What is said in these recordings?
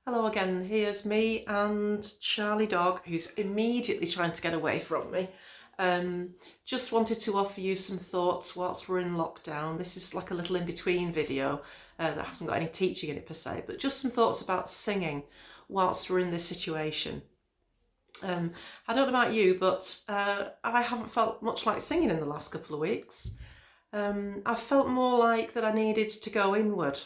Hello again, here's me and Charlie Dog, who's immediately trying to get away from me. Just wanted to offer you some thoughts whilst we're in lockdown. This is like a little in-between video that hasn't got any teaching in it per se, but just some thoughts about singing whilst we're in this situation. I don't know about you, but I haven't felt much like singing in the last couple of weeks. I felt more like that I needed to go inward.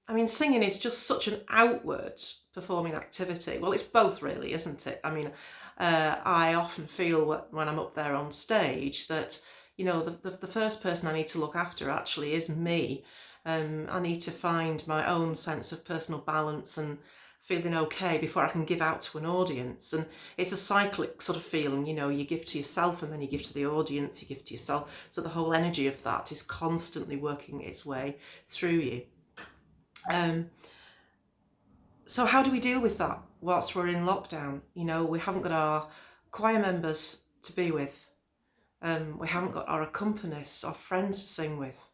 I mean, singing is just such an outward performing activity. Well, it's both really, isn't it? I mean, I often feel when I'm up there on stage that, you know, the first person I need to look after actually is me. I need to find my own sense of personal balance and feeling okay before I can give out to an audience. And it's a cyclic sort of feeling, you know, you give to yourself and then you give to the audience, you give to yourself. So the whole energy of that is constantly working its way through you. So how do we deal with that whilst we're in lockdown? You know, we haven't got our choir members to be with. We haven't got our accompanists, our friends to sing with.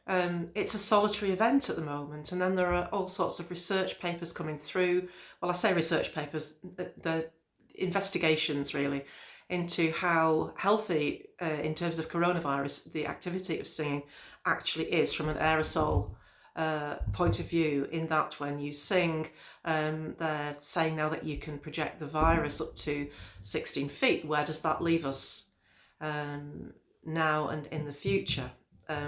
It's a solitary event at the moment, and then there are all sorts of research papers coming through. Well, I say research papers, the investigations really, into how healthy in terms of coronavirus the activity of singing actually is from an aerosol point of view, in that when you sing, they're saying now that you can project the virus up to 16 feet. Where does that leave us now and in the future?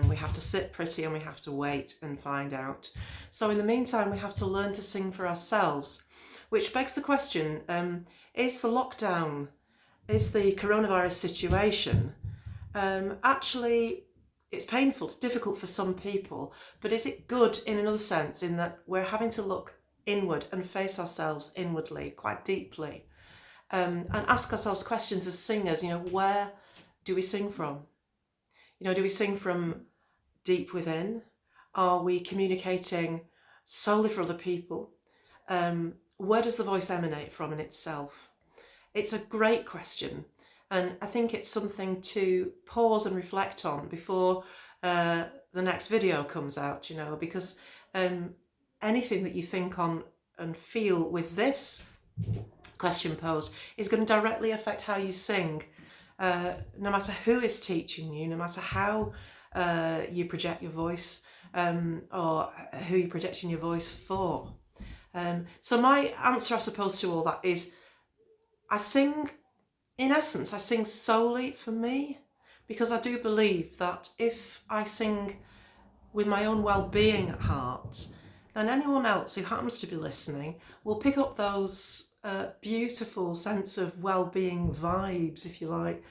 We have to sit pretty and we have to wait and find out. So in the meantime, we have to learn to sing for ourselves, which begs the question, is the lockdown, is the coronavirus situation actually, it's painful, it's difficult for some people, but is it good in another sense, in that we're having to look inward and face ourselves inwardly quite deeply, and ask ourselves questions as singers, you know, where do we sing from? You know, do we sing from deep within? Are we communicating solely for other people? Where does the voice emanate from in itself? It's a great question. And I think it's something to pause and reflect on before the next video comes out, you know, because anything that you think on and feel with this question posed is going to directly affect how you sing, no matter who is teaching you, no matter how you project your voice, or who you're projecting your voice for. So my answer, I suppose, to all that is I sing, in essence, I sing solely for me, because I do believe that if I sing with my own well-being at heart, then anyone else who happens to be listening will pick up those beautiful sense of well-being vibes, if you like,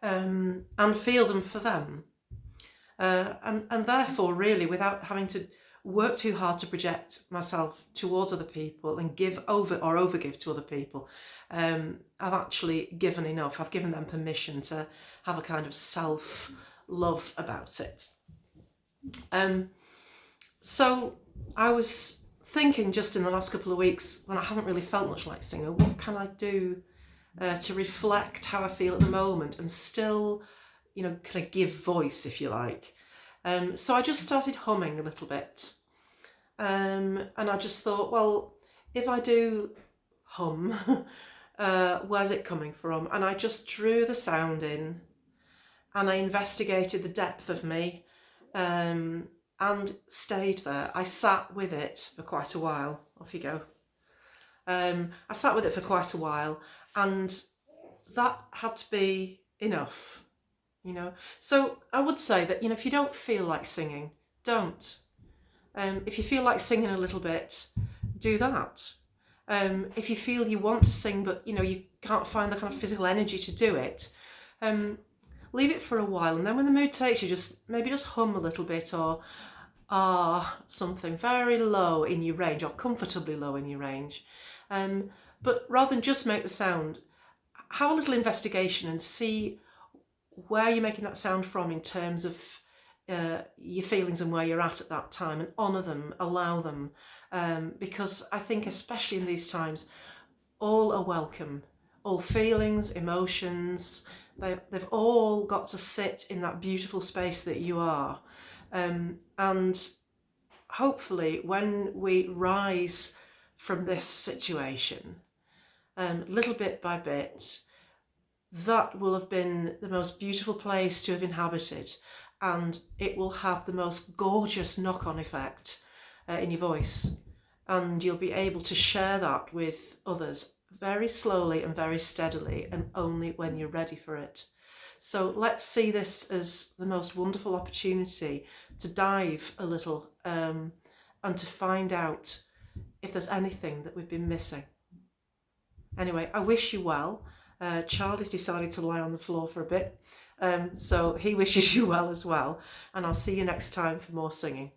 and feel them for them. And therefore, really, without having to work too hard to project myself towards other people and give over or overgive to other people, I've actually given enough. I've given them permission to have a kind of self-love about it. So I was thinking just in the last couple of weeks, when I haven't really felt much like singing, what can I do to reflect how I feel at the moment and still, you know, kind of give voice, if you like. So I just started humming a little bit. And I just thought, well, if I do hum, where's it coming from? And I just drew the sound in and I investigated the depth of me, and stayed there. I sat with it for quite a while. Off you go. I sat with it for quite a while, and that had to be enough, you know. So I would say that, you know, if you don't feel like singing, don't. If you feel like singing a little bit, do that. If you feel you want to sing but, you know, you can't find the kind of physical energy to do it, leave it for a while, and then when the mood takes you, maybe just hum a little bit, or something very low in your range, or comfortably low in your range. But rather than just make the sound, have a little investigation and see where you're making that sound from in terms of your feelings and where you're at that time, and honour them, allow them, because I think especially in these times, all are welcome. All feelings, emotions, they've all got to sit in that beautiful space that you are. And hopefully when we rise from this situation, little bit by bit, that will have been the most beautiful place to have inhabited, and it will have the most gorgeous knock-on effect in your voice, and you'll be able to share that with others very slowly and very steadily, and only when you're ready for it. So let's see this as the most wonderful opportunity to dive a little and to find out if there's anything that we've been missing. Anyway, I wish you well. Charlie's decided to lie on the floor for a bit, so he wishes you well as well, and I'll see you next time for more singing.